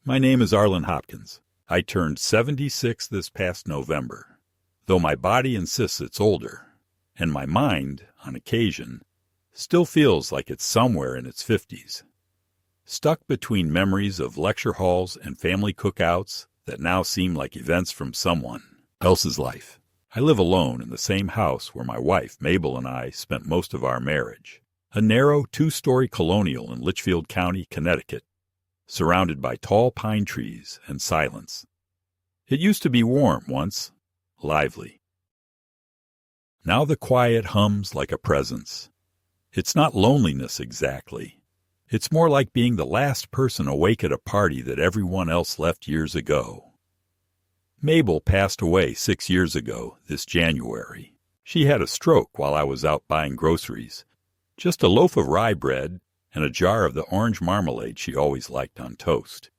My name is Arlen Hopkins. I turned 76 this past November, though my body insists it's older, and my mind, on occasion, still feels like it's somewhere in its 50s. Stuck between memories of lecture halls and family cookouts that now seem like events from someone else's life. I live alone in the same house where my wife, Mabel, and I spent most of our marriage, a narrow 2-story colonial in Litchfield County, Connecticut, surrounded by tall pine trees and silence. It used to be warm once, lively. Now the quiet hums like a presence. It's not loneliness exactly. It's more like being the last person awake at a party that everyone else left years ago. Mabel passed away 6 years ago this January. She had a stroke while I was out buying groceries. Just a loaf of rye bread and a jar of the orange marmalade she always liked on toast.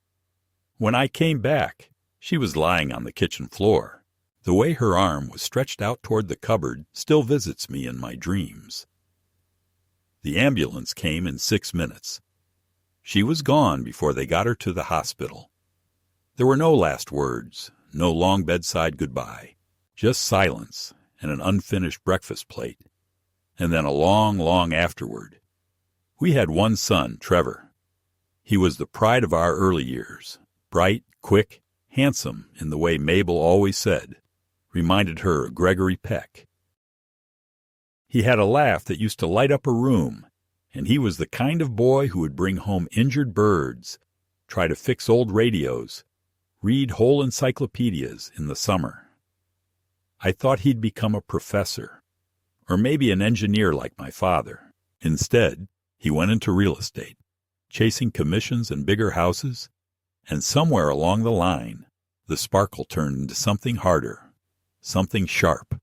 When I came back, she was lying on the kitchen floor. The way her arm was stretched out toward the cupboard still visits me in my dreams. The ambulance came in 6 minutes. She was gone before they got her to the hospital. There were no last words, no long bedside goodbye, just silence and an unfinished breakfast plate, and then a long, long afterward. We had one son, Trevor. He was the pride of our early years, bright, quick, handsome in the way Mabel always said, reminded her of Gregory Peck. He had a laugh that used to light up a room, and he was the kind of boy who would bring home injured birds, try to fix old radios, read whole encyclopedias in the summer. I thought he'd become a professor, or maybe an engineer like my father. Instead, he went into real estate, chasing commissions and bigger houses, and somewhere along the line, the sparkle turned into something harder, something sharp.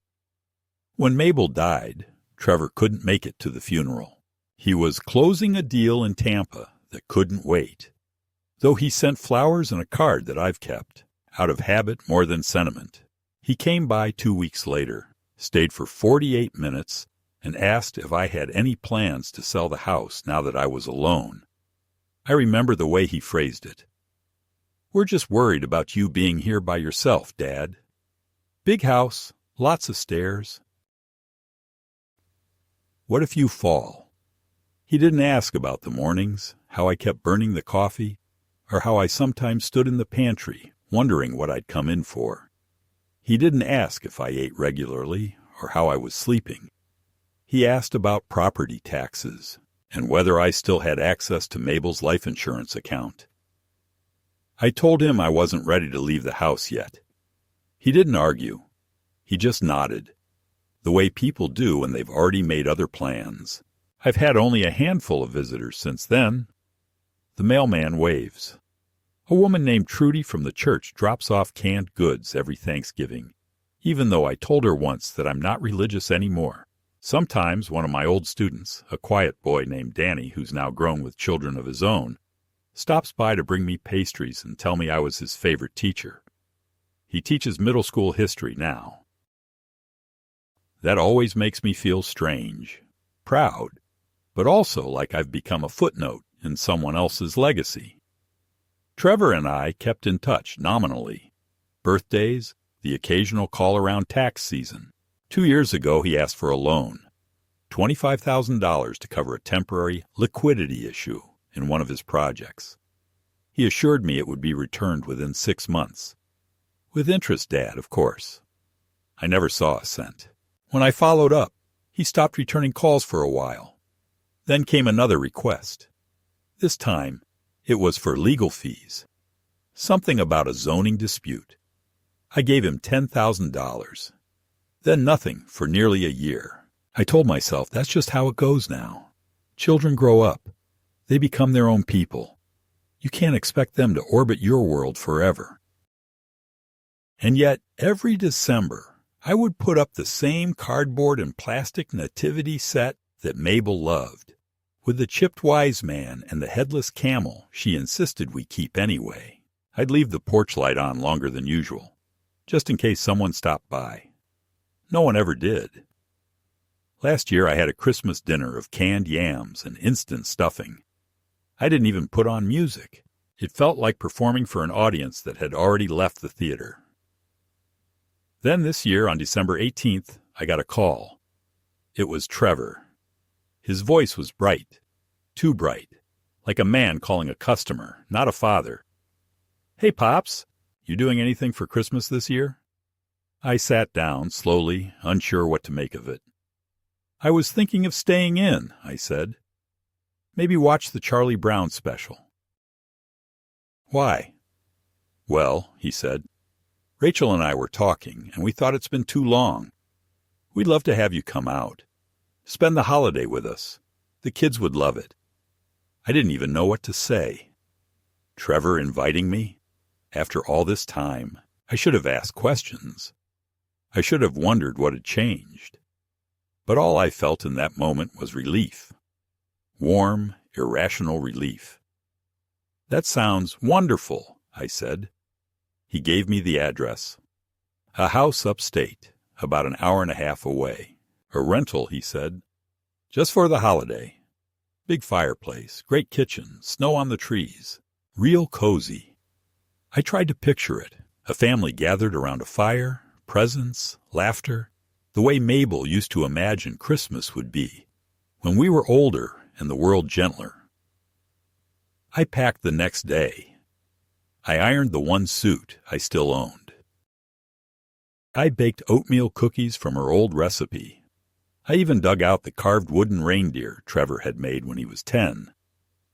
When Mabel died, Trevor couldn't make it to the funeral. He was closing a deal in Tampa that couldn't wait, though he sent flowers and a card that I've kept, out of habit more than sentiment. He came by 2 weeks later, stayed for 48 minutes, and asked if I had any plans to sell the house now that I was alone. I remember the way he phrased it. "We're just worried about you being here by yourself, Dad. Big house, lots of stairs." What if you fall? He didn't ask about the mornings, how I kept burning the coffee, or how I sometimes stood in the pantry, wondering what I'd come in for. He didn't ask if I ate regularly, or how I was sleeping. He asked about property taxes, and whether I still had access to Mabel's life insurance account. I told him I wasn't ready to leave the house yet. He didn't argue. He just nodded, the way people do when they've already made other plans. I've had only a handful of visitors since then. The mailman waves. A woman named Trudy from the church drops off canned goods every Thanksgiving, even though I told her once that I'm not religious anymore. Sometimes one of my old students, a quiet boy named Danny who's now grown with children of his own, stops by to bring me pastries and tell me I was his favorite teacher. He teaches middle school history now. That always makes me feel strange, proud, but also like I've become a footnote in someone else's legacy. Trevor and I kept in touch nominally. Birthdays, the occasional call around tax season. 2 years ago, he asked for a loan, $25,000 to cover a temporary liquidity issue in one of his projects. He assured me it would be returned within 6 months. With interest, Dad, of course. I never saw a cent. When I followed up, he stopped returning calls for a while. Then came another request. This time, it was for legal fees. Something about a zoning dispute. I gave him $10,000. Then nothing for nearly a year. I told myself that's just how it goes now. Children grow up. They become their own people. You can't expect them to orbit your world forever. And yet, every December, I would put up the same cardboard and plastic nativity set that Mabel loved, with the chipped wise man and the headless camel she insisted we keep anyway. I'd leave the porch light on longer than usual, just in case someone stopped by. No one ever did. Last year I had a Christmas dinner of canned yams and instant stuffing. I didn't even put on music. It felt like performing for an audience that had already left the theater. Then this year, on December 18th, I got a call. It was Trevor. His voice was bright, too bright, like a man calling a customer, not a father. "Hey, Pops, you doing anything for Christmas this year?" I sat down, slowly, unsure what to make of it. "I was thinking of staying in," I said. "Maybe watch the Charlie Brown special." "Why?" "Well," he said, "Rachel and I were talking, and we thought it's been too long. We'd love to have you come out. Spend the holiday with us. The kids would love it." I didn't even know what to say. Trevor inviting me? After all this time, I should have asked questions. I should have wondered what had changed. But all I felt in that moment was relief. Warm, irrational relief. "That sounds wonderful," I said. He gave me the address. A house upstate, about an hour and a half away. A rental, he said. Just for the holiday. Big fireplace, great kitchen, snow on the trees. Real cozy. I tried to picture it. A family gathered around a fire, presents, laughter, the way Mabel used to imagine Christmas would be, when we were older and the world gentler. I packed the next day. I ironed the one suit I still owned. I baked oatmeal cookies from her old recipe. I even dug out the carved wooden reindeer Trevor had made when he was 10,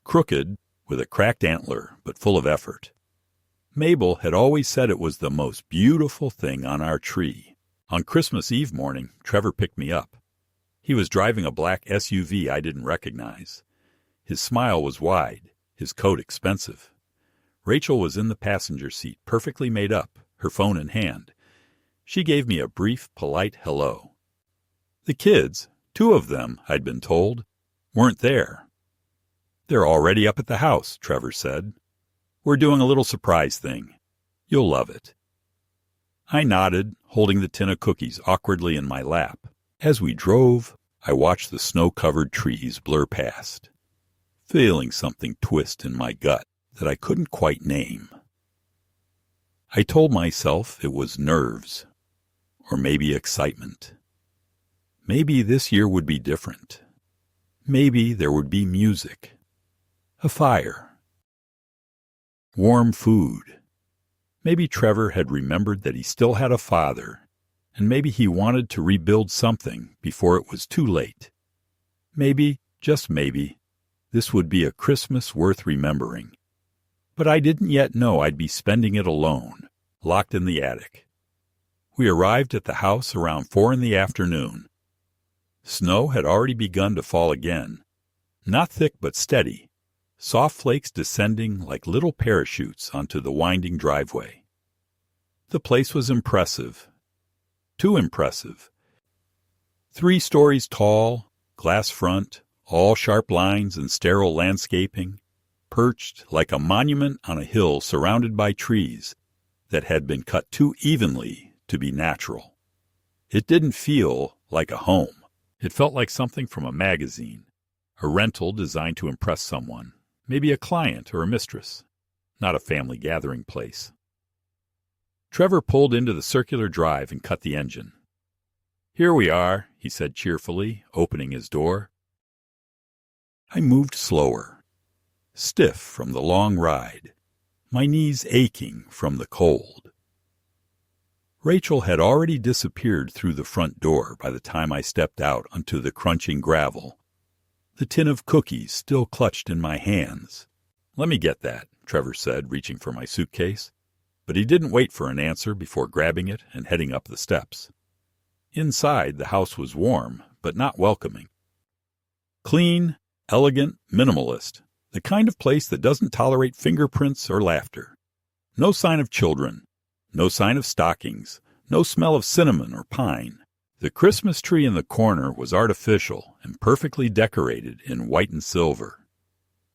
crooked, with a cracked antler, but full of effort. Mabel had always said it was the most beautiful thing on our tree. On Christmas Eve morning, Trevor picked me up. He was driving a black SUV I didn't recognize. His smile was wide, his coat expensive. Rachel was in the passenger seat, perfectly made up, her phone in hand. She gave me a brief, polite hello. The kids, 2 of them, I'd been told, weren't there. "They're already up at the house," Trevor said. "We're doing a little surprise thing. You'll love it." I nodded, holding the tin of cookies awkwardly in my lap. As we drove, I watched the snow-covered trees blur past, feeling something twist in my gut that I couldn't quite name. I told myself it was nerves, or maybe excitement. Maybe this year would be different. Maybe there would be music, a fire, warm food. Maybe Trevor had remembered that he still had a father, and maybe he wanted to rebuild something before it was too late. Maybe, just maybe, this would be a Christmas worth remembering. But I didn't yet know I'd be spending it alone, locked in the attic. We arrived at the house around 4 in the afternoon. Snow had already begun to fall again, not thick but steady, soft flakes descending like little parachutes onto the winding driveway. The place was impressive, too impressive. 3 stories tall, glass front, all sharp lines and sterile landscaping, perched like a monument on a hill surrounded by trees that had been cut too evenly to be natural. It didn't feel like a home. It felt like something from a magazine, a rental designed to impress someone, maybe a client or a mistress, not a family gathering place. Trevor pulled into the circular drive and cut the engine. "Here we are," he said cheerfully, opening his door. I moved slower, stiff from the long ride, my knees aching from the cold. Rachel had already disappeared through the front door by the time I stepped out onto the crunching gravel, the tin of cookies still clutched in my hands. "Let me get that," Trevor said, reaching for my suitcase. But he didn't wait for an answer before grabbing it and heading up the steps. Inside, the house was warm, but not welcoming. Clean, elegant, minimalist, the kind of place that doesn't tolerate fingerprints or laughter. No sign of children. No sign of stockings, no smell of cinnamon or pine. The Christmas tree in the corner was artificial and perfectly decorated in white and silver.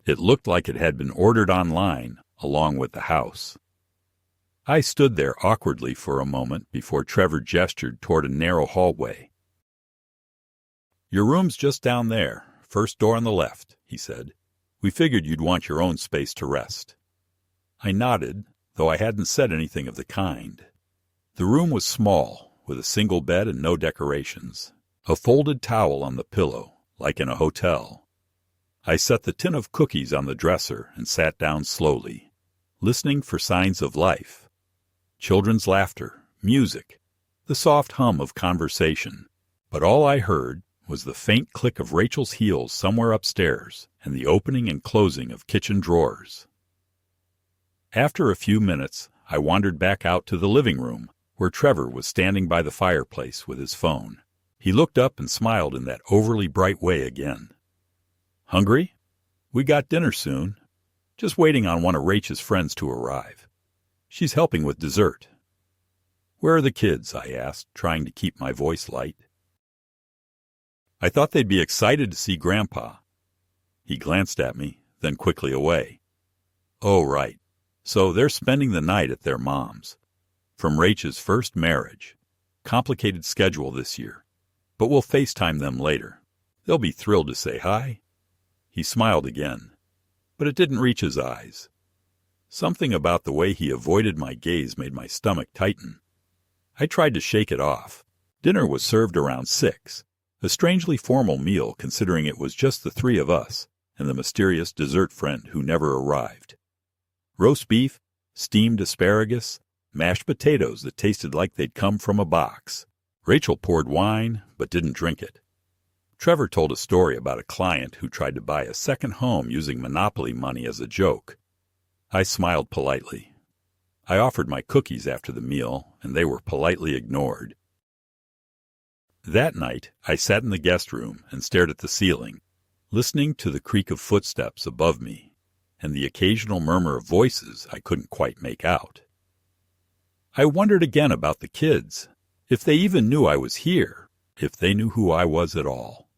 It looked like it had been ordered online along with the house. I stood there awkwardly for a moment before Trevor gestured toward a narrow hallway. "Your room's just down there, first door on the left," he said. "We figured you'd want your own space to rest." I nodded, though I hadn't said anything of the kind. The room was small, with a single bed and no decorations. A folded towel on the pillow, like in a hotel. I set the tin of cookies on the dresser and sat down slowly, listening for signs of life. Children's laughter, music, the soft hum of conversation. But all I heard was the faint click of Rachel's heels somewhere upstairs and the opening and closing of kitchen drawers. After a few minutes, I wandered back out to the living room, where Trevor was standing by the fireplace with his phone. He looked up and smiled in that overly bright way again. "Hungry? We got dinner soon. Just waiting on one of Rachel's friends to arrive. She's helping with dessert." "Where are the kids?" I asked, trying to keep my voice light. "I thought they'd be excited to see Grandpa." He glanced at me, then quickly away. "Oh, right. So they're spending the night at their mom's. From Rachel's first marriage. Complicated schedule this year. But we'll FaceTime them later. They'll be thrilled to say hi." He smiled again, but it didn't reach his eyes. Something about the way he avoided my gaze made my stomach tighten. I tried to shake it off. Dinner was served around 6, a strangely formal meal considering it was just the three of us and the mysterious dessert friend who never arrived. Roast beef, steamed asparagus, mashed potatoes that tasted like they'd come from a box. Rachel poured wine, but didn't drink it. Trevor told a story about a client who tried to buy a second home using Monopoly money as a joke. I smiled politely. I offered my cookies after the meal, and they were politely ignored. That night, I sat in the guest room and stared at the ceiling, listening to the creak of footsteps above me and the occasional murmur of voices I couldn't quite make out. I wondered again about the kids, if they even knew I was here, if they knew who I was at all.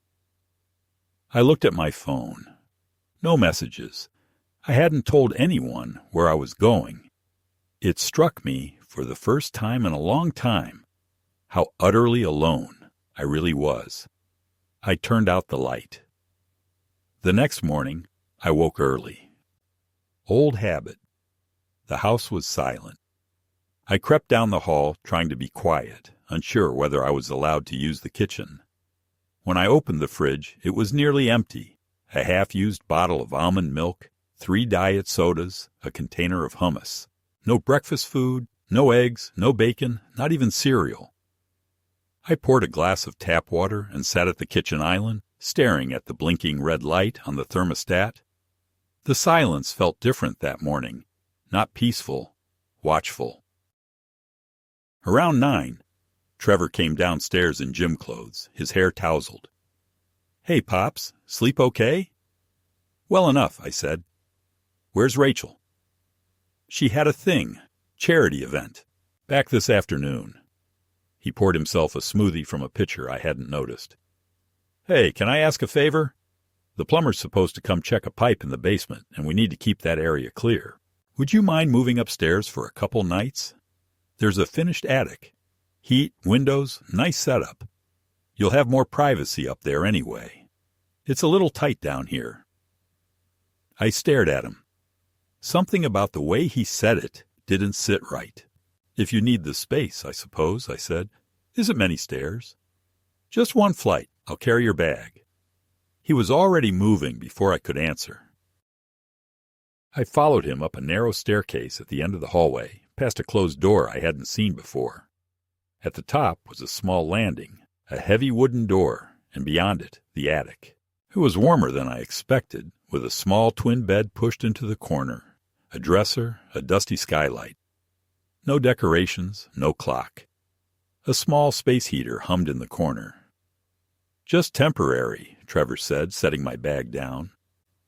I looked at my phone. No messages. I hadn't told anyone where I was going. It struck me, for the first time in a long time, how utterly alone I really was. I turned out the light. The next morning, I woke early. Old habit. The house was silent. I crept down the hall, trying to be quiet, unsure whether I was allowed to use the kitchen. When I opened the fridge, it was nearly empty. A half-used bottle of almond milk, 3 diet sodas, a container of hummus. No breakfast food, no eggs, no bacon, not even cereal. I poured a glass of tap water and sat at the kitchen island, staring at the blinking red light on the thermostat. The silence felt different that morning, not peaceful, watchful. Around 9, Trevor came downstairs in gym clothes, his hair tousled. "Hey, Pops, sleep okay?" "Well enough," I said. "Where's Rachel?" "She had a thing, charity event, back this afternoon." He poured himself a smoothie from a pitcher I hadn't noticed. "Hey, can I ask a favor? The plumber's supposed to come check a pipe in the basement, and we need to keep that area clear. Would you mind moving upstairs for a couple nights? There's a finished attic. Heat, windows, nice setup. You'll have more privacy up there anyway. It's a little tight down here." I stared at him. Something about the way he said it didn't sit right. "If you need the space, I suppose," I said. "Isn't many stairs." "Just one flight. I'll carry your bag." He was already moving before I could answer. I followed him up a narrow staircase at the end of the hallway, past a closed door I hadn't seen before. At the top was a small landing, a heavy wooden door, and beyond it, the attic. It was warmer than I expected, with a small twin bed pushed into the corner, a dresser, a dusty skylight. No decorations, no clock. A small space heater hummed in the corner. "Just temporary," Trevor said, setting my bag down.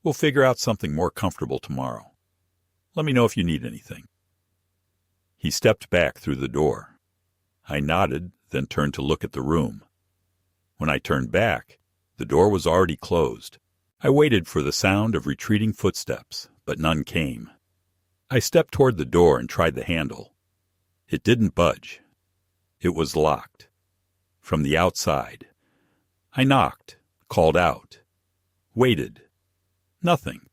"We'll figure out something more comfortable tomorrow. Let me know if you need anything." He stepped back through the door. I nodded, then turned to look at the room. When I turned back, the door was already closed. I waited for the sound of retreating footsteps, but none came. I stepped toward the door and tried the handle. It didn't budge. It was locked. From the outside. I knocked, called out, waited. Nothing.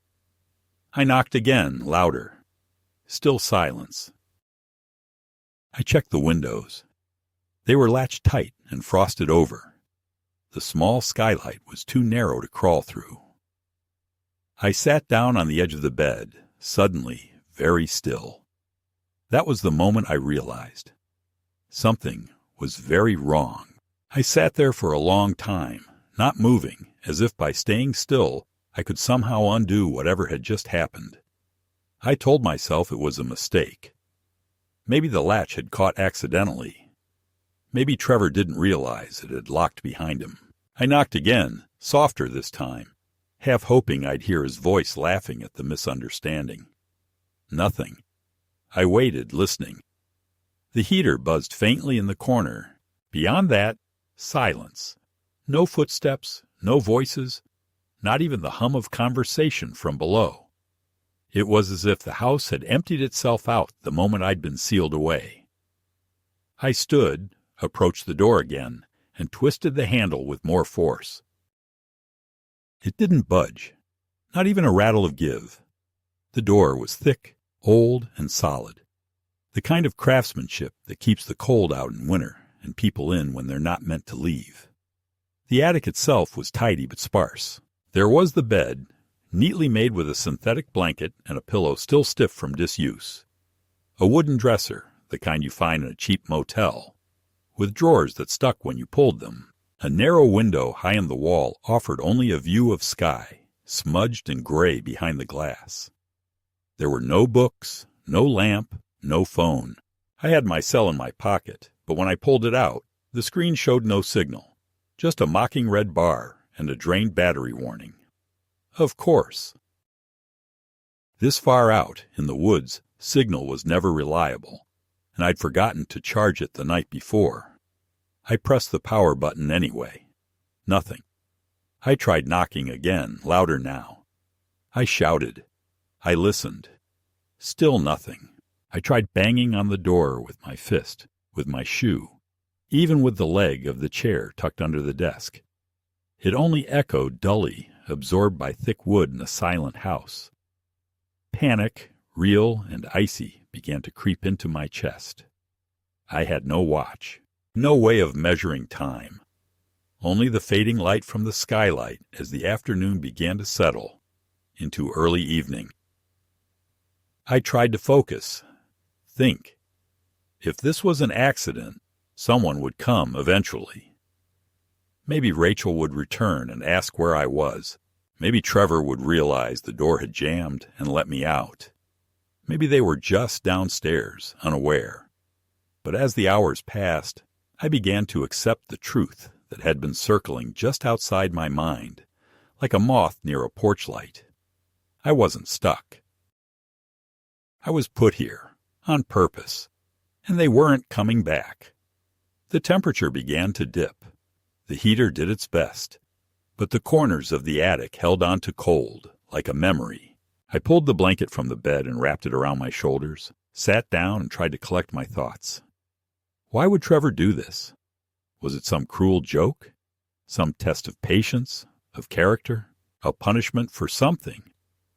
I knocked again, louder. Still silence. I checked the windows. They were latched tight and frosted over. The small skylight was too narrow to crawl through. I sat down on the edge of the bed, suddenly very still. That was the moment I realized something was very wrong. I sat there for a long time, not moving, as if by staying still I could somehow undo whatever had just happened. I told myself it was a mistake. Maybe the latch had caught accidentally. Maybe Trevor didn't realize it had locked behind him. I knocked again, softer this time, half hoping I'd hear his voice laughing at the misunderstanding. Nothing. I waited, listening. The heater buzzed faintly in the corner. Beyond that, silence. No footsteps, no voices, not even the hum of conversation from below. It was as if the house had emptied itself out the moment I'd been sealed away. I stood, approached the door again, and twisted the handle with more force. It didn't budge, not even a rattle of give. The door was thick, old, and solid. The kind of craftsmanship that keeps the cold out in winter and people in when they're not meant to leave. The attic itself was tidy but sparse. There was the bed, neatly made with a synthetic blanket and a pillow still stiff from disuse. A wooden dresser, the kind you find in a cheap motel, with drawers that stuck when you pulled them. A narrow window high in the wall offered only a view of sky, smudged and gray behind the glass. There were no books, no lamp, no phone. I had my cell in my pocket, but when I pulled it out, the screen showed no signal, just a mocking red bar and a drained battery warning. Of course. This far out, in the woods, signal was never reliable, and I'd forgotten to charge it the night before. I pressed the power button anyway. Nothing. I tried knocking again, louder now. I shouted. I listened. Still nothing. I tried banging on the door with my fist, with my shoe, even with the leg of the chair tucked under the desk. It only echoed dully, absorbed by thick wood in a silent house. Panic, real and icy, began to creep into my chest. I had no watch, no way of measuring time. Only the fading light from the skylight as the afternoon began to settle into early evening. I tried to focus, think. If this was an accident, someone would come eventually. Maybe Rachel would return and ask where I was. Maybe Trevor would realize the door had jammed and let me out. Maybe they were just downstairs, unaware. But as the hours passed, I began to accept the truth that had been circling just outside my mind, like a moth near a porch light. I wasn't stuck. I was put here, on purpose, and they weren't coming back. The temperature began to dip. The heater did its best, but the corners of the attic held on to cold, like a memory. I pulled the blanket from the bed and wrapped it around my shoulders, sat down and tried to collect my thoughts. Why would Trevor do this? Was it some cruel joke? Some test of patience, of character, a punishment for something,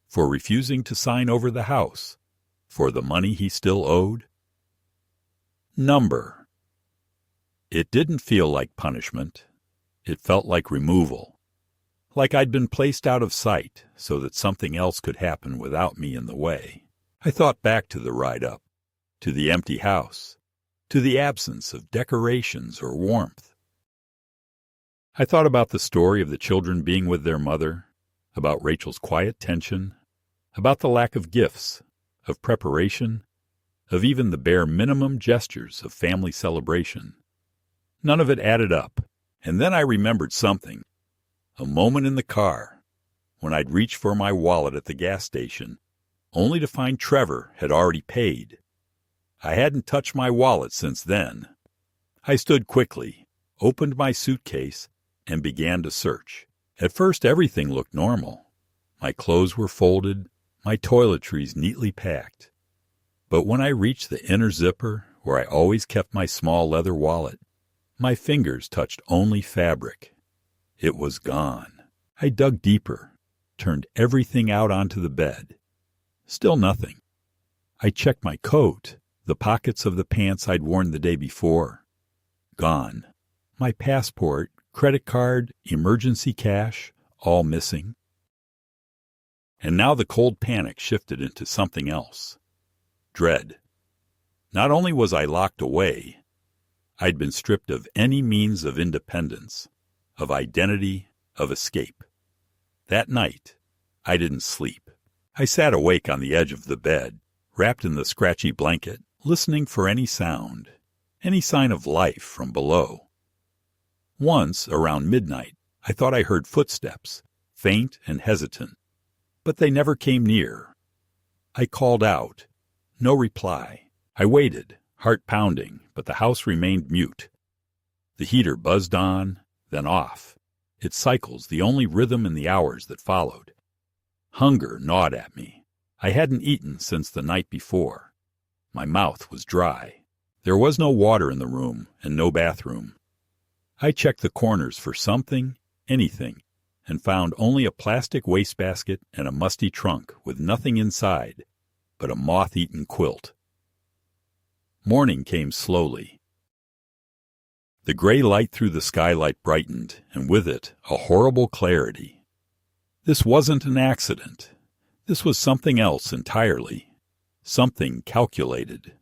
for refusing to sign over the house, for the money he still owed? Number. It didn't feel like punishment. It felt like removal, like I'd been placed out of sight so that something else could happen without me in the way. I thought back to the ride up, to the empty house, to the absence of decorations or warmth. I thought about the story of the children being with their mother, about Rachel's quiet tension, about the lack of gifts, of preparation, of even the bare minimum gestures of family celebration. None of it added up. And then I remembered something. A moment in the car, when I'd reached for my wallet at the gas station, only to find Trevor had already paid. I hadn't touched my wallet since then. I stood quickly, opened my suitcase, and began to search. At first everything looked normal. My clothes were folded, my toiletries neatly packed. But when I reached the inner zipper, where I always kept my small leather wallet, my fingers touched only fabric. It was gone. I dug deeper, turned everything out onto the bed. Still nothing. I checked my coat, the pockets of the pants I'd worn the day before. Gone. My passport, credit card, emergency cash, all missing. And now the cold panic shifted into something else. Dread. Not only was I locked away, I'd been stripped of any means of independence, of identity, of escape. That night, I didn't sleep. I sat awake on the edge of the bed, wrapped in the scratchy blanket, listening for any sound, any sign of life from below. Once, around midnight, I thought I heard footsteps, faint and hesitant, but they never came near. I called out. No reply. I waited, heart pounding, but the house remained mute. The heater buzzed on, then off, its cycles the only rhythm in the hours that followed. Hunger gnawed at me. I hadn't eaten since the night before. My mouth was dry. There was no water in the room and no bathroom. I checked the corners for something, anything, and found only a plastic wastebasket and a musty trunk with nothing inside but a moth-eaten quilt. Morning came slowly. The gray light through the skylight brightened, and with it a horrible clarity. This wasn't an accident. This was something else entirely. Something calculated.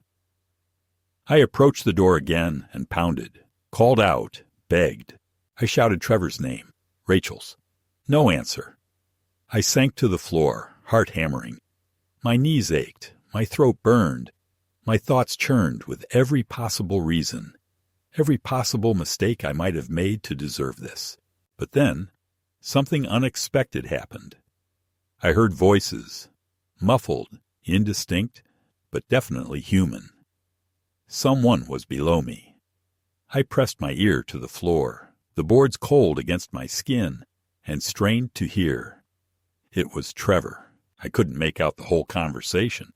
I approached the door again and pounded, called out, begged. I shouted Trevor's name, Rachel's. No answer. I sank to the floor, heart hammering. My knees ached, my throat burned, my thoughts churned with every possible reason, every possible mistake I might have made to deserve this. But then, something unexpected happened. I heard voices, muffled, indistinct, but definitely human. Someone was below me. I pressed my ear to the floor, the boards cold against my skin, and strained to hear. It was Trevor. I couldn't make out the whole conversation,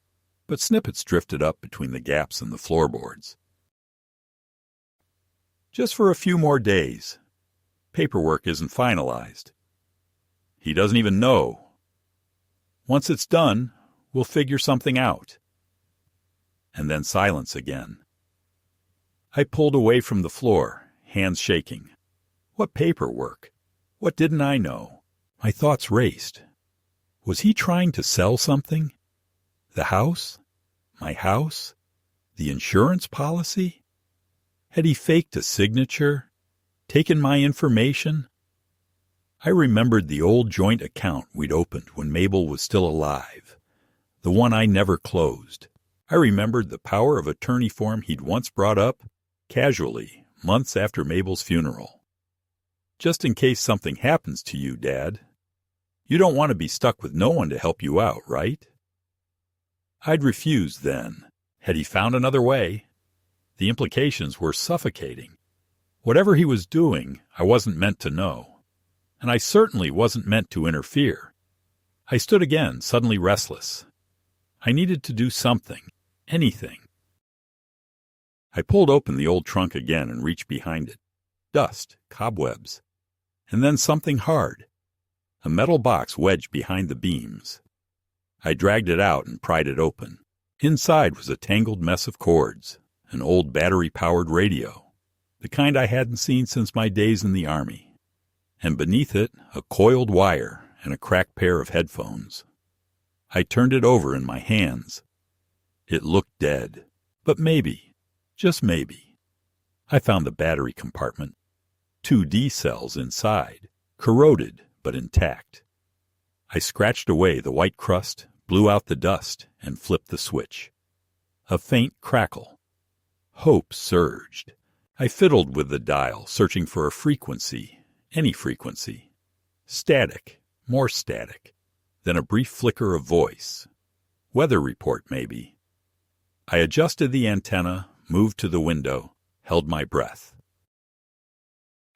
but snippets drifted up between the gaps in the floorboards. Just for a few more days. Paperwork isn't finalized. He doesn't even know. Once it's done, we'll figure something out. And then silence again. I pulled away from the floor, hands shaking. What paperwork? What didn't I know? My thoughts raced. Was he trying to sell something? The house? My house? The insurance policy? Had he faked a signature? Taken my information? I remembered the old joint account we'd opened when Mabel was still alive, the one I never closed. I remembered the power of attorney form he'd once brought up, casually, months after Mabel's funeral. Just in case something happens to you, Dad. You don't want to be stuck with no one to help you out, right? I'd refused then. Had he found another way? The implications were suffocating. Whatever he was doing, I wasn't meant to know. And I certainly wasn't meant to interfere. I stood again, suddenly restless. I needed to do something, anything. I pulled open the old trunk again and reached behind it. Dust, cobwebs, and then something hard. A metal box wedged behind the beams. I dragged it out and pried it open. Inside was a tangled mess of cords, an old battery-powered radio, the kind I hadn't seen since my days in the Army, and beneath it a coiled wire and a cracked pair of headphones. I turned it over in my hands. It looked dead, but maybe, just maybe. I found the battery compartment, 2 D cells inside, corroded but intact. I scratched away the white crust, blew out the dust, and flipped the switch. A faint crackle. Hope surged. I fiddled with the dial, searching for a frequency, any frequency. Static, more static. Then a brief flicker of voice. Weather report, maybe. I adjusted the antenna, moved to the window, held my breath.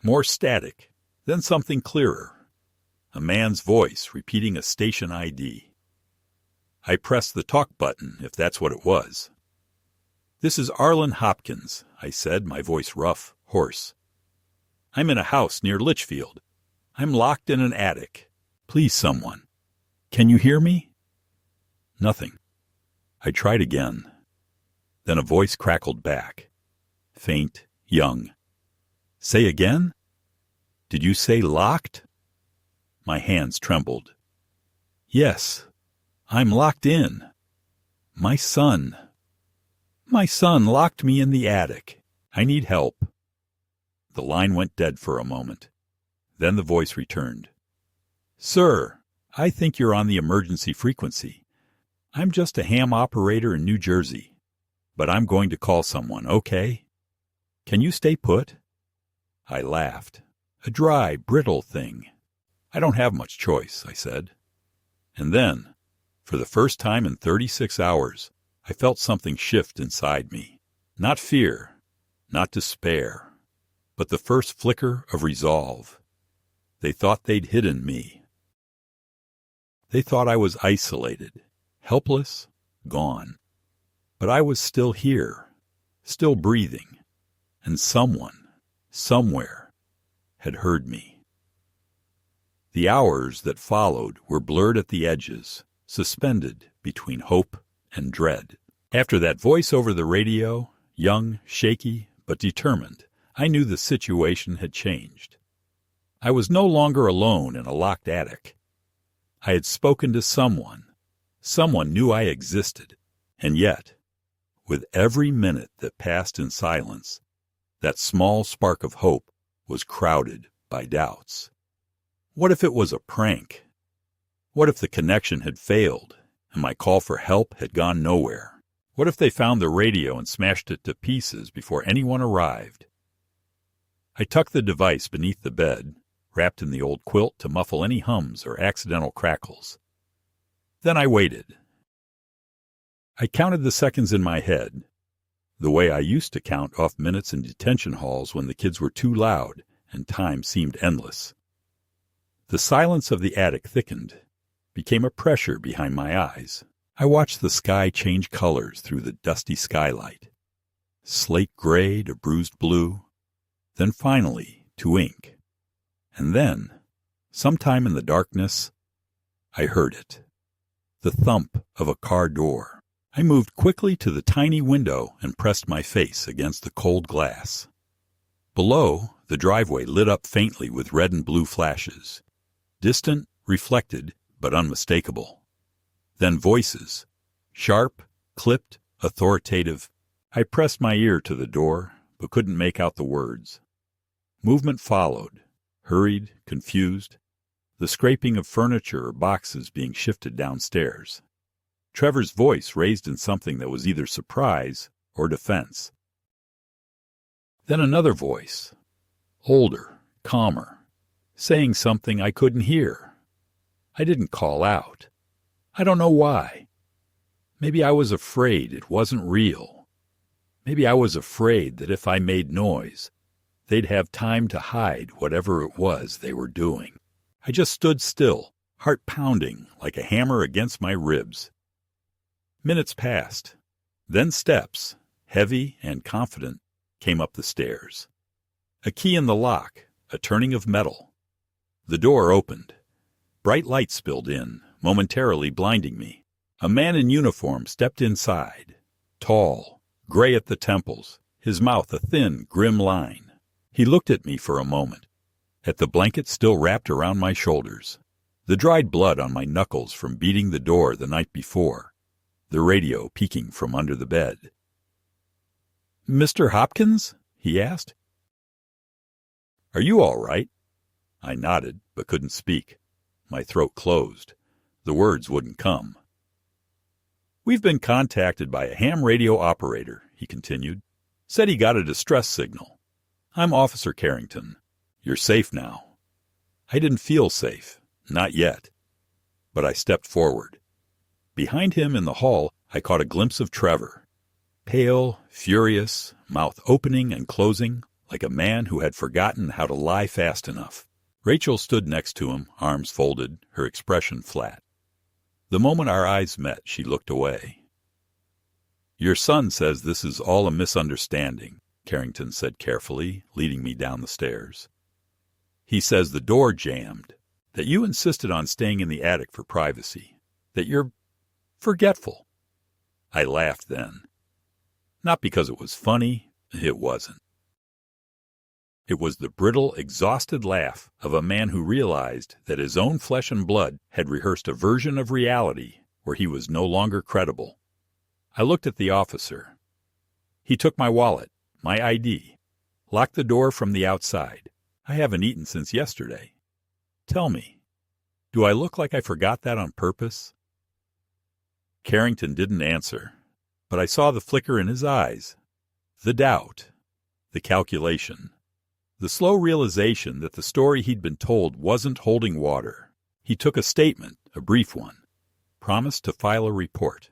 More static, then something clearer. A man's voice repeating a station ID. I pressed the talk button, if that's what it was. "This is Arlen Hopkins," I said, my voice rough, hoarse. "I'm in a house near Litchfield. I'm locked in an attic. Please, someone. Can you hear me?" Nothing. I tried again. Then a voice crackled back, faint, young. Say again? Did you say locked? My hands trembled. Yes, I'm locked in. My son locked me in the attic. I need help. The line went dead for a moment. Then the voice returned. Sir, I think you're on the emergency frequency. I'm just a ham operator in New Jersey, but I'm going to call someone, okay? Can you stay put? I laughed. A dry, brittle thing. I don't have much choice, I said. And then, for the first time in 36 hours, I felt something shift inside me. Not fear, not despair, but the first flicker of resolve. They thought they'd hidden me. They thought I was isolated, helpless, gone. But I was still here, still breathing, and someone, somewhere, had heard me. The hours that followed were blurred at the edges, suspended between hope and dread. After that voice over the radio, young, shaky, but determined, I knew the situation had changed. I was no longer alone in a locked attic. I had spoken to someone. Someone knew I existed. And yet, with every minute that passed in silence, that small spark of hope was crowded by doubts. What if it was a prank? What if the connection had failed and my call for help had gone nowhere? What if they found the radio and smashed it to pieces before anyone arrived? I tucked the device beneath the bed, wrapped in the old quilt to muffle any hums or accidental crackles. Then I waited. I counted the seconds in my head, the way I used to count off minutes in detention halls when the kids were too loud and time seemed endless. The silence of the attic thickened, became a pressure behind my eyes. I watched the sky change colors through the dusty skylight. Slate gray to bruised blue, then finally to ink. And then, sometime in the darkness, I heard it. The thump of a car door. I moved quickly to the tiny window and pressed my face against the cold glass. Below, the driveway lit up faintly with red and blue flashes. Distant, reflected, but unmistakable. Then voices. Sharp, clipped, authoritative. I pressed my ear to the door, but couldn't make out the words. Movement followed, hurried, confused. The scraping of furniture or boxes being shifted downstairs. Trevor's voice raised in something that was either surprise or defense. Then another voice, older, calmer, saying something I couldn't hear. I didn't call out. I don't know why. Maybe I was afraid it wasn't real. Maybe I was afraid that if I made noise, they'd have time to hide whatever it was they were doing. I just stood still, heart pounding like a hammer against my ribs. Minutes passed. Then steps, heavy and confident, came up the stairs. A key in the lock, a turning of metal. The door opened. Bright light spilled in, momentarily blinding me. A man in uniform stepped inside. Tall, gray at the temples, his mouth a thin, grim line. He looked at me for a moment, at the blanket still wrapped around my shoulders, the dried blood on my knuckles from beating the door the night before, the radio peeking from under the bed. "Mr. Hopkins?" he asked. "Are you all right?" I nodded, but couldn't speak. My throat closed. The words wouldn't come. "We've been contacted by a ham radio operator," he continued. "Said he got a distress signal. I'm Officer Carrington. You're safe now." I didn't feel safe. Not yet. But I stepped forward. Behind him in the hall, I caught a glimpse of Trevor. Pale, furious, mouth opening and closing, like a man who had forgotten how to lie fast enough. Rachel stood next to him, arms folded, her expression flat. The moment our eyes met, she looked away. "Your son says this is all a misunderstanding," Carrington said carefully, leading me down the stairs. "He says the door jammed, that you insisted on staying in the attic for privacy, that you're forgetful." I laughed then. Not because it was funny, it wasn't. It was the brittle, exhausted laugh of a man who realized that his own flesh and blood had rehearsed a version of reality where he was no longer credible. I looked at the officer. He took my wallet, my ID, locked the door from the outside. I haven't eaten since yesterday. Tell me, do I look like I forgot that on purpose? Carrington didn't answer, but I saw the flicker in his eyes, the doubt, the calculation, the slow realization that the story he'd been told wasn't holding water. He took a statement, a brief one, promised to file a report.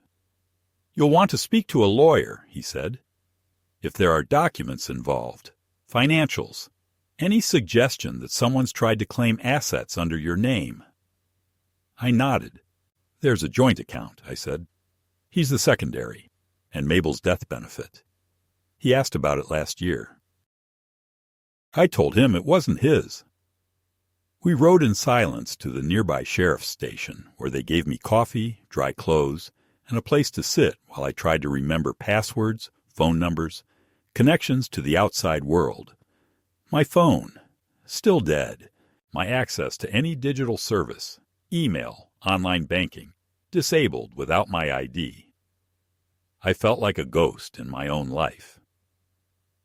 "You'll want to speak to a lawyer," he said. "If there are documents involved, financials, any suggestion that someone's tried to claim assets under your name." I nodded. "There's a joint account," I said. "He's the secondary, and Mabel's death benefit. He asked about it last year." I told him it wasn't his. We rode in silence to the nearby sheriff's station, where they gave me coffee, dry clothes, and a place to sit while I tried to remember passwords, phone numbers, connections to the outside world. My phone, still dead. My access to any digital service, email, online banking, disabled without my ID. I felt like a ghost in my own life.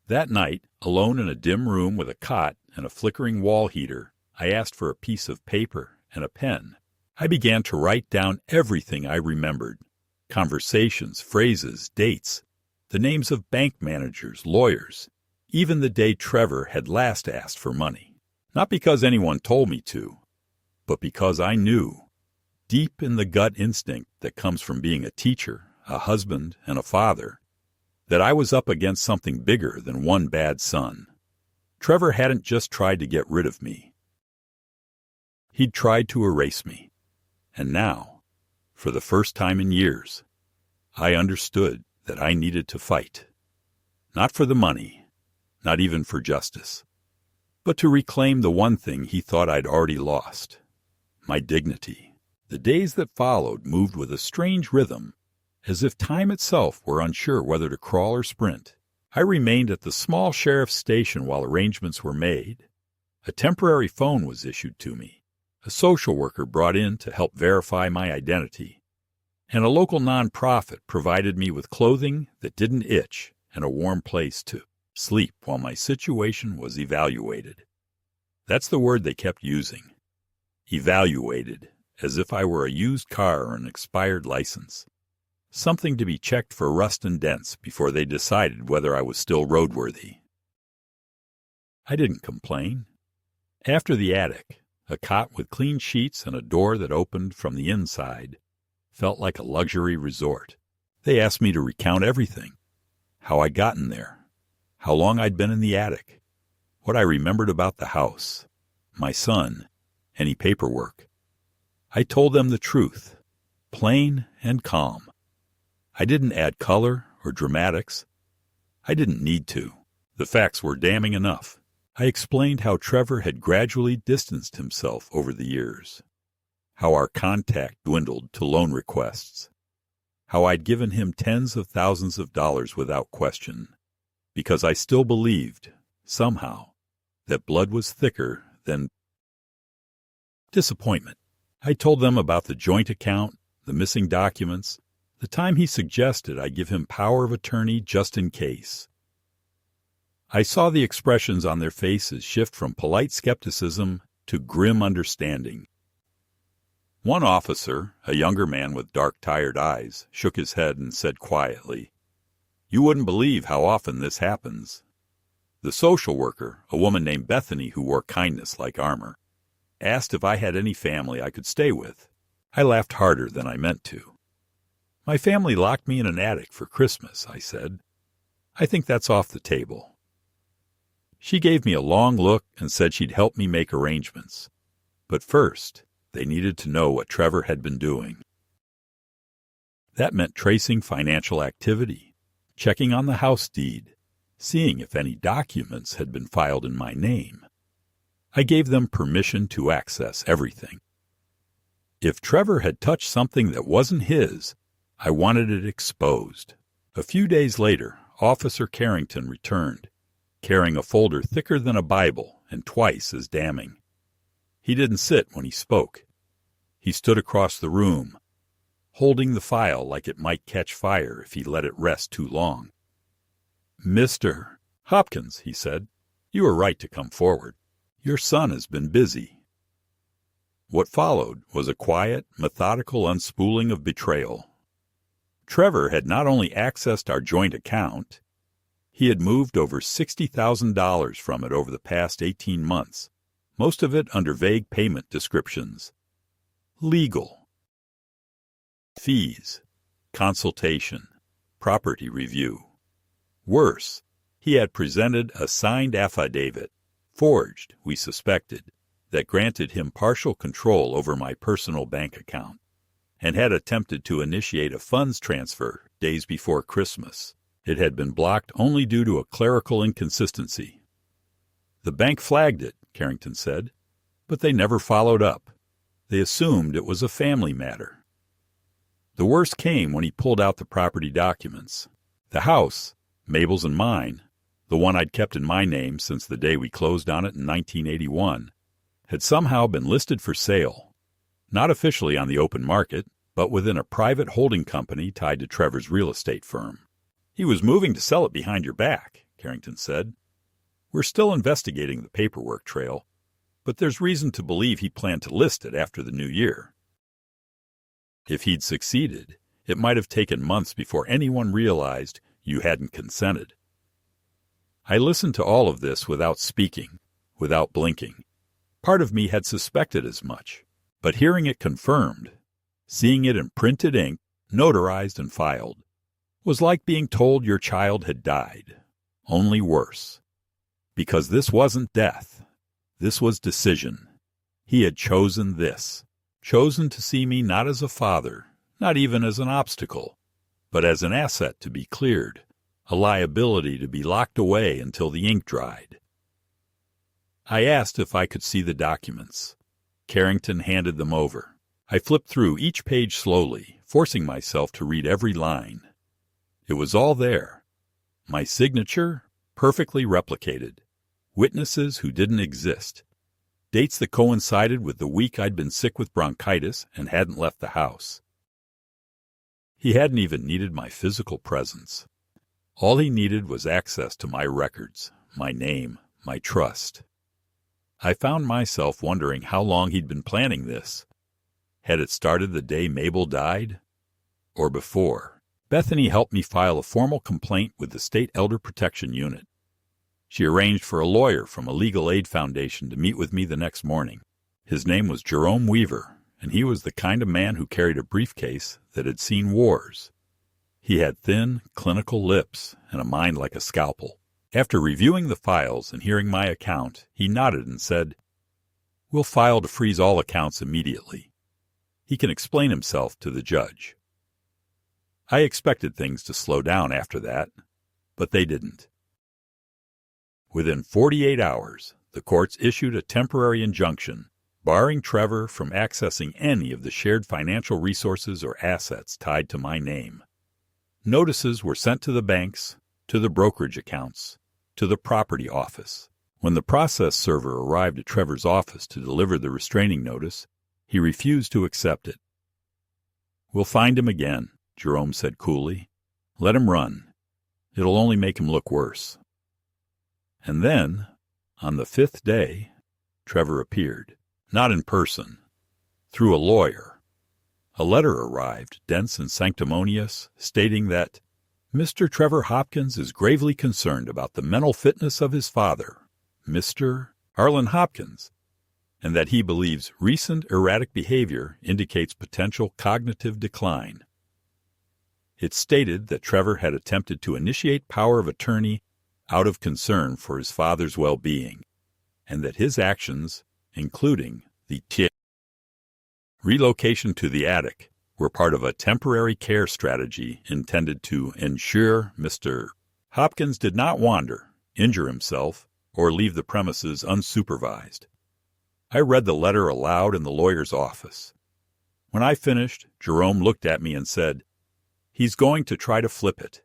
That night, alone in a dim room with a cot and a flickering wall heater, I asked for a piece of paper and a pen. I began to write down everything I remembered. Conversations, phrases, dates, the names of bank managers, lawyers, even the day Trevor had last asked for money. Not because anyone told me to, but because I knew, deep in the gut instinct that comes from being a teacher, a husband, and a father, that I was up against something bigger than one bad son. Trevor hadn't just tried to get rid of me. He'd tried to erase me. And now, for the first time in years, I understood that I needed to fight. Not for the money, not even for justice, but to reclaim the one thing he thought I'd already lost, my dignity. The days that followed moved with a strange rhythm, as if time itself were unsure whether to crawl or sprint. I remained at the small sheriff's station while arrangements were made. A temporary phone was issued to me, a social worker brought in to help verify my identity, and a local nonprofit provided me with clothing that didn't itch and a warm place to sleep while my situation was evaluated. That's the word they kept using. Evaluated, as if I were a used car or an expired license. Something to be checked for rust and dents before they decided whether I was still roadworthy. I didn't complain. After the attic, a cot with clean sheets and a door that opened from the inside felt like a luxury resort. They asked me to recount everything. How I'd gotten there, how long I'd been in the attic, what I remembered about the house, my son, any paperwork. I told them the truth, plain and calm. I didn't add color or dramatics. I didn't need to. The facts were damning enough. I explained how Trevor had gradually distanced himself over the years, how our contact dwindled to loan requests, how I'd given him tens of thousands of dollars without question, because I still believed, somehow, that blood was thicker than disappointment. I told them about the joint account, the missing documents, the time he suggested I give him power of attorney just in case. I saw the expressions on their faces shift from polite skepticism to grim understanding. One officer, a younger man with dark, tired eyes, shook his head and said quietly, "You wouldn't believe how often this happens." The social worker, a woman named Bethany who wore kindness like armor, asked if I had any family I could stay with. I laughed harder than I meant to. "My family locked me in an attic for Christmas," I said. "I think that's off the table." She gave me a long look and said she'd help me make arrangements. But first, they needed to know what Trevor had been doing. That meant tracing financial activity, checking on the house deed, seeing if any documents had been filed in my name. I gave them permission to access everything. If Trevor had touched something that wasn't his, I wanted it exposed. A few days later, Officer Carrington returned, carrying a folder thicker than a Bible and twice as damning. He didn't sit when he spoke. He stood across the room, holding the file like it might catch fire if he let it rest too long. "Mr. Hopkins," he said, "you were right to come forward. Your son has been busy." What followed was a quiet, methodical unspooling of betrayal. Trevor had not only accessed our joint account, he had moved over $60,000 from it over the past 18 months, most of it under vague payment descriptions. Legal, fees, consultation, property review. Worse, he had presented a signed affidavit, forged, we suspected, that granted him partial control over my personal bank account, and had attempted to initiate a funds transfer days before Christmas. It had been blocked only due to a clerical inconsistency. The bank flagged it, Carrington said, but they never followed up. They assumed it was a family matter. The worst came when he pulled out the property documents. The house, Mabel's and mine, the one I'd kept in my name since the day we closed on it in 1981, had somehow been listed for sale, not officially on the open market, but within a private holding company tied to Trevor's real estate firm. "He was moving to sell it behind your back," Carrington said. "We're still investigating the paperwork trail, but there's reason to believe he planned to list it after the new year. If he'd succeeded, it might have taken months before anyone realized you hadn't consented." I listened to all of this without speaking, without blinking. Part of me had suspected as much, but hearing it confirmed, seeing it in printed ink, notarized and filed, was like being told your child had died, only worse. Because this wasn't death. This was decision. He had chosen this, chosen to see me not as a father, not even as an obstacle, but as an asset to be cleared, a liability to be locked away until the ink dried. I asked if I could see the documents. Carrington handed them over. I flipped through each page slowly, forcing myself to read every line. It was all there. My signature, perfectly replicated. Witnesses who didn't exist. Dates that coincided with the week I'd been sick with bronchitis and hadn't left the house. He hadn't even needed my physical presence. All he needed was access to my records, my name, my trust. I found myself wondering how long he'd been planning this. Had it started the day Mabel died? Or before? Bethany helped me file a formal complaint with the State Elder Protection Unit. She arranged for a lawyer from a legal aid foundation to meet with me the next morning. His name was Jerome Weaver, and he was the kind of man who carried a briefcase that had seen wars. He had thin, clinical lips and a mind like a scalpel. After reviewing the files and hearing my account, he nodded and said, "We'll file to freeze all accounts immediately. He can explain himself to the judge." I expected things to slow down after that, but they didn't. Within 48 hours, the courts issued a temporary injunction barring Trevor from accessing any of the shared financial resources or assets tied to my name. Notices were sent to the banks, to the brokerage accounts, to the property office. When the process server arrived at Trevor's office to deliver the restraining notice, he refused to accept it. "We'll find him again," Jerome said coolly. "Let him run. It'll only make him look worse." And then, on the 5th day, Trevor appeared, not in person, through a lawyer. A letter arrived, dense and sanctimonious, stating that Mr. Trevor Hopkins is gravely concerned about the mental fitness of his father, Mr. Arlen Hopkins, and that he believes recent erratic behavior indicates potential cognitive decline. It stated that Trevor had attempted to initiate power of attorney out of concern for his father's well-being, and that his actions, including the relocation to the attic, were part of a temporary care strategy intended to ensure Mr. Hopkins did not wander, injure himself, or leave the premises unsupervised. I read the letter aloud in the lawyer's office. When I finished, Jerome looked at me and said, He's going to try to flip it.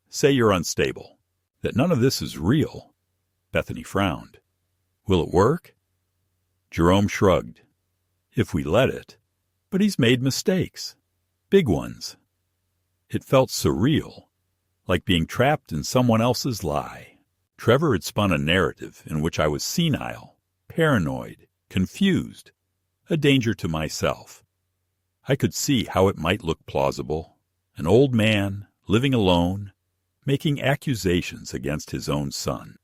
Say you're unstable, that none of this is real. Bethany frowned. Will it work? Jerome shrugged. If we let it. But he's made mistakes. Big ones. It felt surreal, like being trapped in someone else's lie. Trevor had spun a narrative in which I was senile, paranoid, confused, a danger to myself. I could see how it might look plausible. An old man, living alone, making accusations against his own son.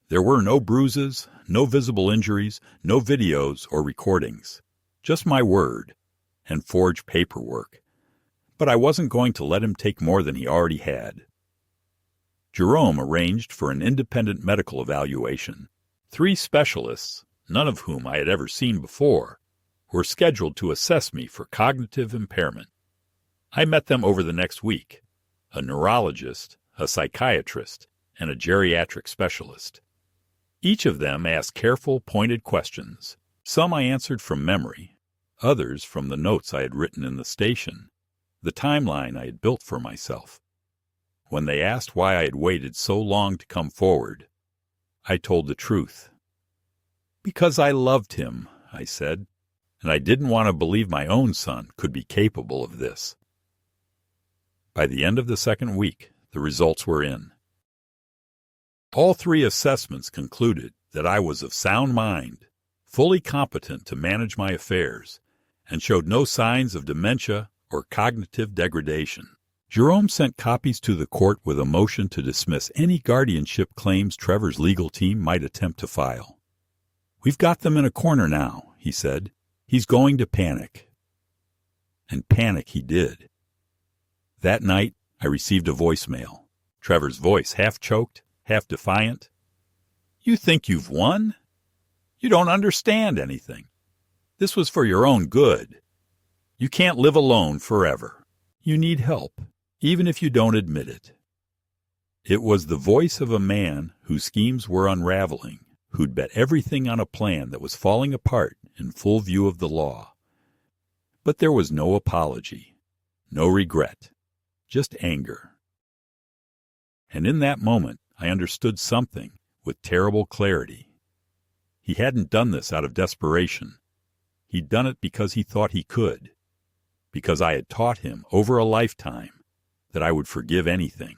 There were no bruises, no visible injuries, no videos or recordings. Just my word and forged paperwork. But I wasn't going to let him take more than he already had. Jerome arranged for an independent medical evaluation. 3 specialists, none of whom I had ever seen before, were scheduled to assess me for cognitive impairment. I met them over the next week, a neurologist, a psychiatrist, and a geriatric specialist. Each of them asked careful, pointed questions. Some I answered from memory, others from the notes I had written in the station, the timeline I had built for myself. When they asked why I had waited so long to come forward, I told the truth. Because I loved him, I said, and I didn't want to believe my own son could be capable of this. By the end of the 2nd week, the results were in. All 3 assessments concluded that I was of sound mind, fully competent to manage my affairs, and showed no signs of dementia or cognitive degradation. Jerome sent copies to the court with a motion to dismiss any guardianship claims Trevor's legal team might attempt to file. We've got them in a corner now, he said. He's going to panic. And panic he did. That night, I received a voicemail. Trevor's voice half-choked, half-defiant. You think you've won? You don't understand anything. This was for your own good. You can't live alone forever. You need help, even if you don't admit it. It was the voice of a man whose schemes were unraveling, who'd bet everything on a plan that was falling apart in full view of the law. But there was no apology, no regret, just anger. And in that moment, I understood something with terrible clarity. He hadn't done this out of desperation. He'd done it because he thought he could, because I had taught him over a lifetime that I would forgive anything,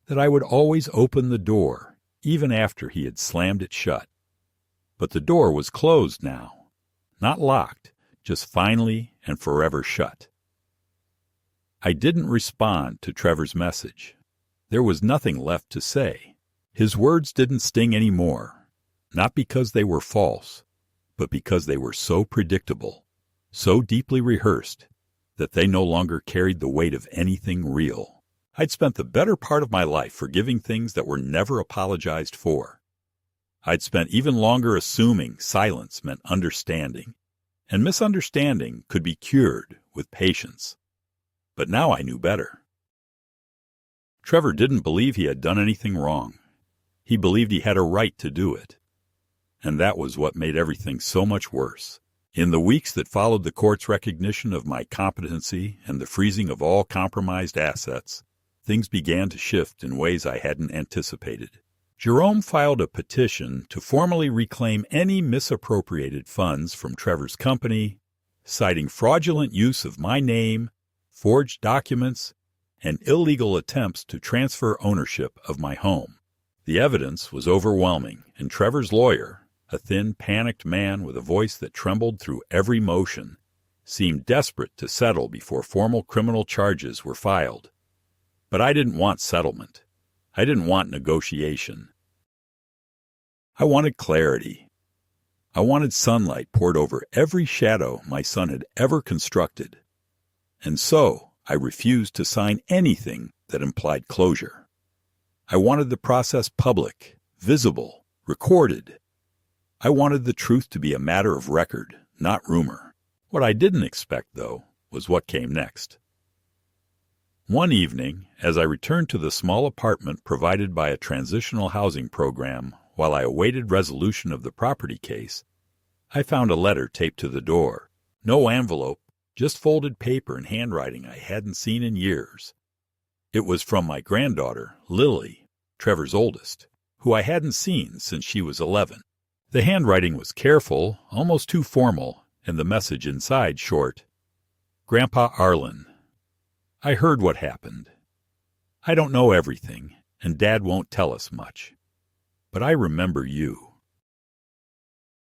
that I would always open the door, even after he had slammed it shut. But the door was closed now, not locked, just finally and forever shut. I didn't respond to Trevor's message. There was nothing left to say. His words didn't sting anymore, not because they were false, but because they were so predictable, so deeply rehearsed, that they no longer carried the weight of anything real. I'd spent the better part of my life forgiving things that were never apologized for. I'd spent even longer assuming silence meant understanding, and misunderstanding could be cured with patience. But now I knew better. Trevor didn't believe he had done anything wrong. He believed he had a right to do it. And that was what made everything so much worse. In the weeks that followed the court's recognition of my competency and the freezing of all compromised assets, things began to shift in ways I hadn't anticipated. Jerome filed a petition to formally reclaim any misappropriated funds from Trevor's company, citing fraudulent use of my name, forged documents, and illegal attempts to transfer ownership of my home. The evidence was overwhelming, and Trevor's lawyer, a thin, panicked man with a voice that trembled through every motion, seemed desperate to settle before formal criminal charges were filed. But I didn't want settlement. I didn't want negotiation. I wanted clarity. I wanted sunlight poured over every shadow my son had ever constructed. And so I refused to sign anything that implied closure. I wanted the process public, visible, recorded. I wanted the truth to be a matter of record, not rumor. What I didn't expect, though, was what came next. One evening, as I returned to the small apartment provided by a transitional housing program while I awaited resolution of the property case, I found a letter taped to the door. No envelope, just folded paper and handwriting I hadn't seen in years. It was from my granddaughter, Lily, Trevor's oldest, who I hadn't seen since she was 11. The handwriting was careful, almost too formal, and the message inside short. Grandpa Arlen, I heard what happened. I don't know everything, and Dad won't tell us much. But I remember you.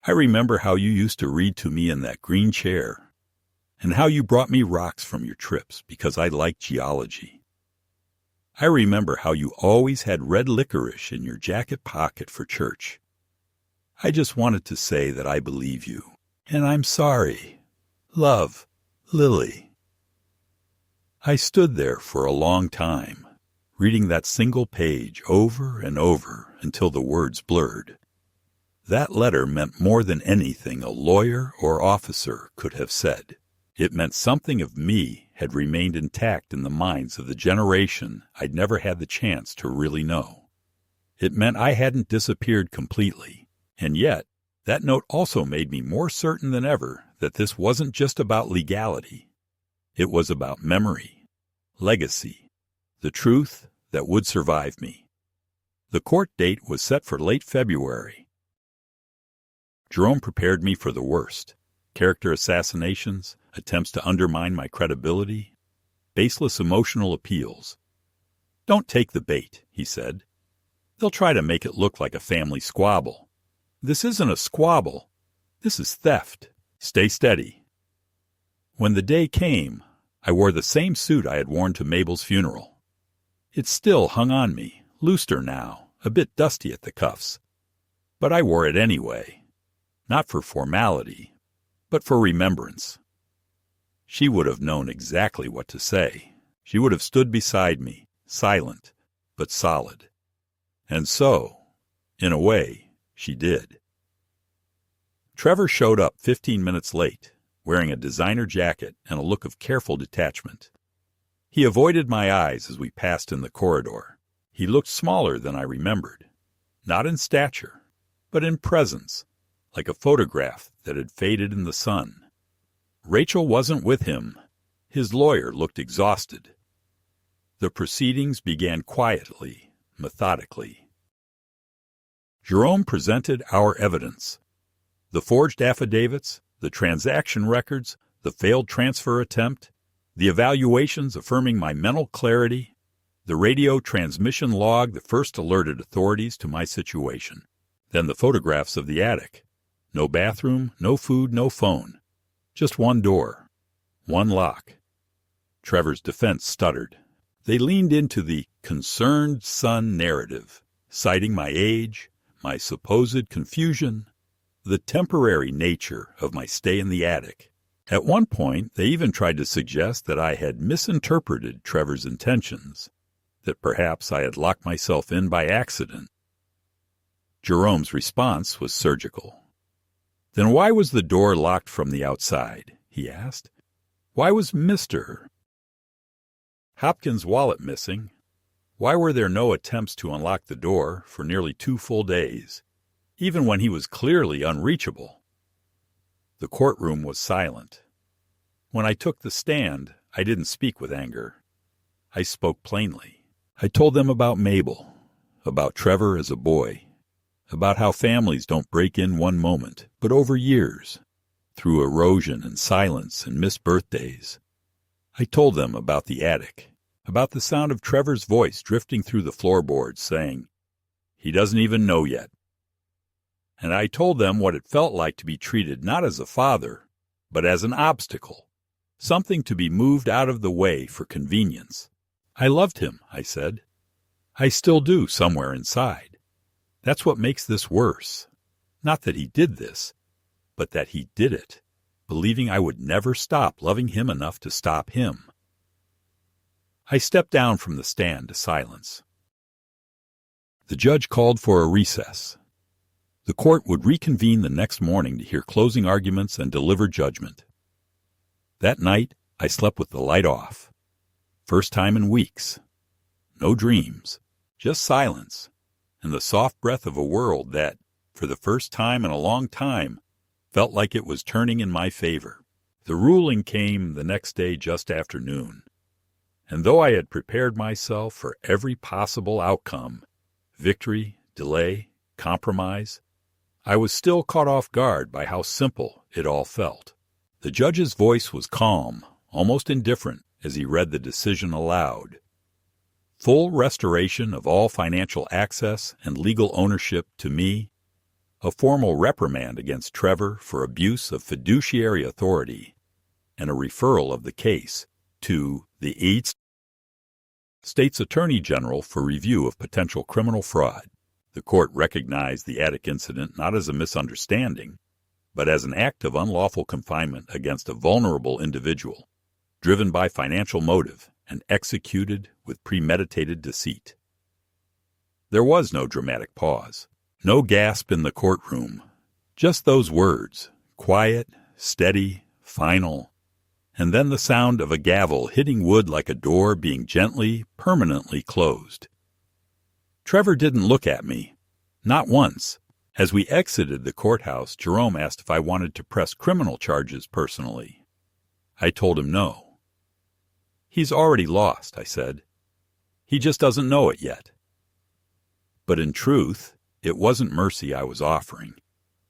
I remember how you used to read to me in that green chair, and how you brought me rocks from your trips because I liked geology. I remember how you always had red licorice in your jacket pocket for church. I just wanted to say that I believe you, and I'm sorry. Love, Lily. I stood there for a long time, reading that single page over and over until the words blurred. That letter meant more than anything a lawyer or officer could have said. It meant something of me had remained intact in the minds of the generation I'd never had the chance to really know. It meant I hadn't disappeared completely, and yet that note also made me more certain than ever that this wasn't just about legality. It was about memory, legacy, the truth that would survive me. The court date was set for late February. Jerome prepared me for the worst: character assassinations, attempts to undermine my credibility, baseless emotional appeals. Don't take the bait, he said. They'll try to make it look like a family squabble. This isn't a squabble. This is theft. Stay steady. When the day came, I wore the same suit I had worn to Mabel's funeral. It still hung on me, looser now, a bit dusty at the cuffs. But I wore it anyway, not for formality, but for remembrance. She would have known exactly what to say. She would have stood beside me, silent, but solid. And so, in a way, she did. Trevor showed up 15 minutes late, wearing a designer jacket and a look of careful detachment. He avoided my eyes as we passed in the corridor. He looked smaller than I remembered, not in stature, but in presence, like a photograph that had faded in the sun. Rachel wasn't with him. His lawyer looked exhausted. The proceedings began quietly, methodically. Jerome presented our evidence: the forged affidavits, the transaction records, the failed transfer attempt, the evaluations affirming my mental clarity, the radio transmission log that first alerted authorities to my situation, then the photographs of the attic. No bathroom, no food, no phone. Just one door, one lock. Trevor's defense stuttered. They leaned into the concerned son narrative, citing my age, my supposed confusion, the temporary nature of my stay in the attic. At one point, they even tried to suggest that I had misinterpreted Trevor's intentions, that perhaps I had locked myself in by accident. Jerome's response was surgical. Then why was the door locked from the outside? He asked. Why was Mr. Hopkins' wallet missing? Why were there no attempts to unlock the door for nearly 2 full days, even when he was clearly unreachable? The courtroom was silent. When I took the stand, I didn't speak with anger. I spoke plainly. I told them about Mabel, about Trevor as a boy, about how families don't break in one moment, but over years, through erosion and silence and missed birthdays. I told them about the attic, about the sound of Trevor's voice drifting through the floorboards saying, "He doesn't even know yet." And I told them what it felt like to be treated not as a father, but as an obstacle, something to be moved out of the way for convenience. I loved him, I said. I still do somewhere inside. That's what makes this worse. Not that he did this, but that he did it, believing I would never stop loving him enough to stop him. I stepped down from the stand to silence. The judge called for a recess. The court would reconvene the next morning to hear closing arguments and deliver judgment. That night, I slept with the light off. First time in weeks. No dreams, just silence, and the soft breath of a world that, for the first time in a long time, felt like it was turning in my favor. The ruling came the next day just after noon, and though I had prepared myself for every possible outcome, victory, delay, compromise, I was still caught off guard by how simple it all felt. The judge's voice was calm, almost indifferent, as he read the decision aloud. Full restoration of all financial access and legal ownership to me, a formal reprimand against Trevor for abuse of fiduciary authority, and a referral of the case to the East State's Attorney General for review of potential criminal fraud. The court recognized the attic incident not as a misunderstanding, but as an act of unlawful confinement against a vulnerable individual, driven by financial motive and executed with premeditated deceit. There was no dramatic pause, no gasp in the courtroom, just those words, quiet, steady, final, and then the sound of a gavel hitting wood like a door being gently, permanently closed. Trevor didn't look at me, not once. As we exited the courthouse, Jerome asked if I wanted to press criminal charges personally. I told him no. He's already lost, I said. He just doesn't know it yet. But in truth, it wasn't mercy I was offering.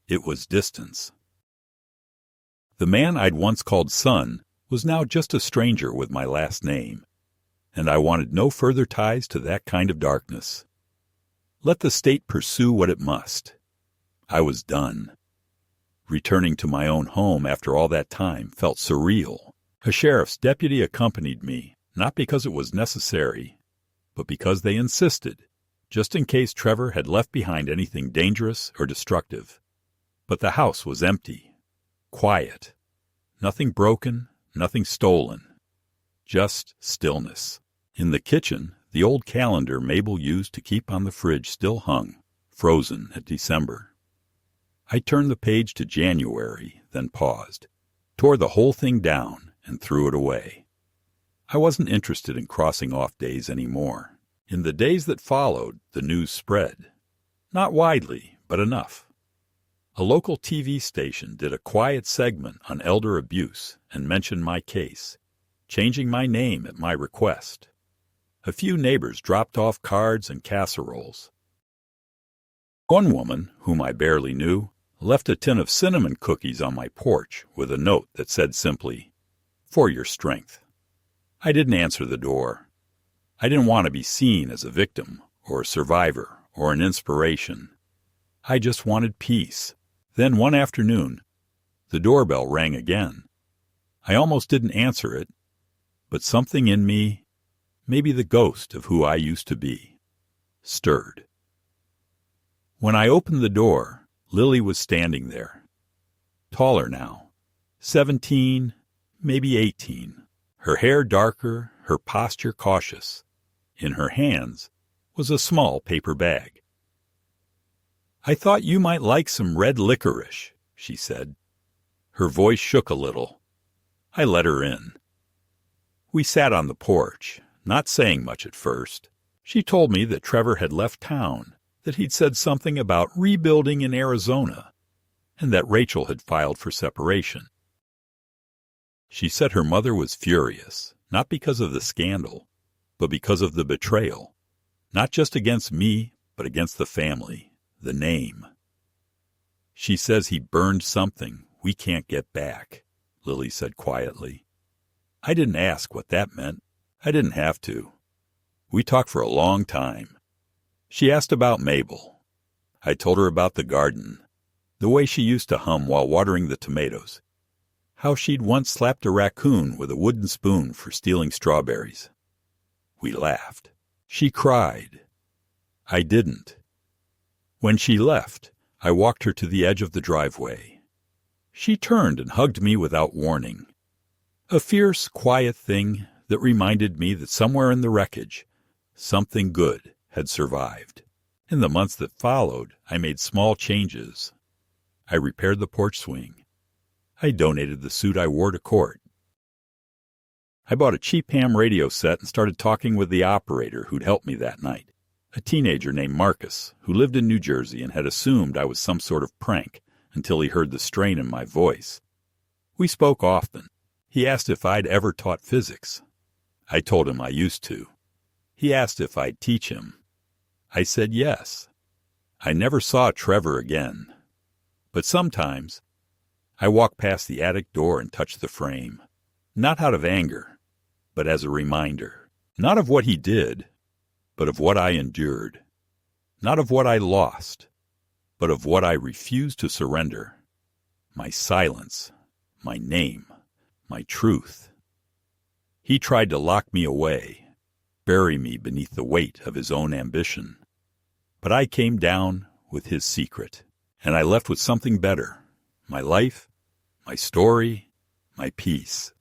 It was distance. The man I'd once called son was now just a stranger with my last name, and I wanted no further ties to that kind of darkness. Let the state pursue what it must. I was done. Returning to my own home after all that time felt surreal. A sheriff's deputy accompanied me, not because it was necessary, but because they insisted, just in case Trevor had left behind anything dangerous or destructive. But the house was empty, quiet, nothing broken, nothing stolen, just stillness. In the kitchen, the old calendar Mabel used to keep on the fridge still hung, frozen at December. I turned the page to January, then paused, tore the whole thing down, and threw it away. I wasn't interested in crossing off days anymore. In the days that followed, the news spread. Not widely, but enough. A local TV station did a quiet segment on elder abuse and mentioned my case, changing my name at my request. A few neighbors dropped off cards and casseroles. One woman, whom I barely knew, left a tin of cinnamon cookies on my porch with a note that said simply, "For your strength." I didn't answer the door. I didn't want to be seen as a victim or a survivor or an inspiration. I just wanted peace. Then one afternoon, the doorbell rang again. I almost didn't answer it, but something in me, maybe the ghost of who I used to be, stirred. When I opened the door, Lily was standing there, taller now, 17, maybe 18, her hair darker, her posture cautious. In her hands was a small paper bag. "I thought you might like some red licorice," she said. Her voice shook a little. I let her in. We sat on the porch, not saying much at first. She told me that Trevor had left town, that he'd said something about rebuilding in Arizona, and that Rachel had filed for separation. She said her mother was furious, not because of the scandal, but because of the betrayal, not just against me, but against the family, the name. "She says he burned something we can't get back," Lily said quietly. I didn't ask what that meant. I didn't have to. We talked for a long time. She asked about Mabel. I told her about the garden, the way she used to hum while watering the tomatoes, how she'd once slapped a raccoon with a wooden spoon for stealing strawberries. We laughed. She cried. I didn't. When she left, I walked her to the edge of the driveway. She turned and hugged me without warning. A fierce, quiet thing that reminded me that somewhere in the wreckage, something good had survived. In the months that followed, I made small changes. I repaired the porch swing. I donated the suit I wore to court. I bought a cheap ham radio set and started talking with the operator who'd helped me that night, a teenager named Marcus, who lived in New Jersey and had assumed I was some sort of prank until he heard the strain in my voice. We spoke often. He asked if I'd ever taught physics. I told him I used to. He asked if I'd teach him. I said yes. I never saw Trevor again. But sometimes I walk past the attic door and touch the frame, not out of anger, but as a reminder, not of what he did, but of what I endured, not of what I lost, but of what I refused to surrender, my silence, my name, my truth. He tried to lock me away, bury me beneath the weight of his own ambition. But I came down with his secret, and I left with something better, my life, my story, my peace.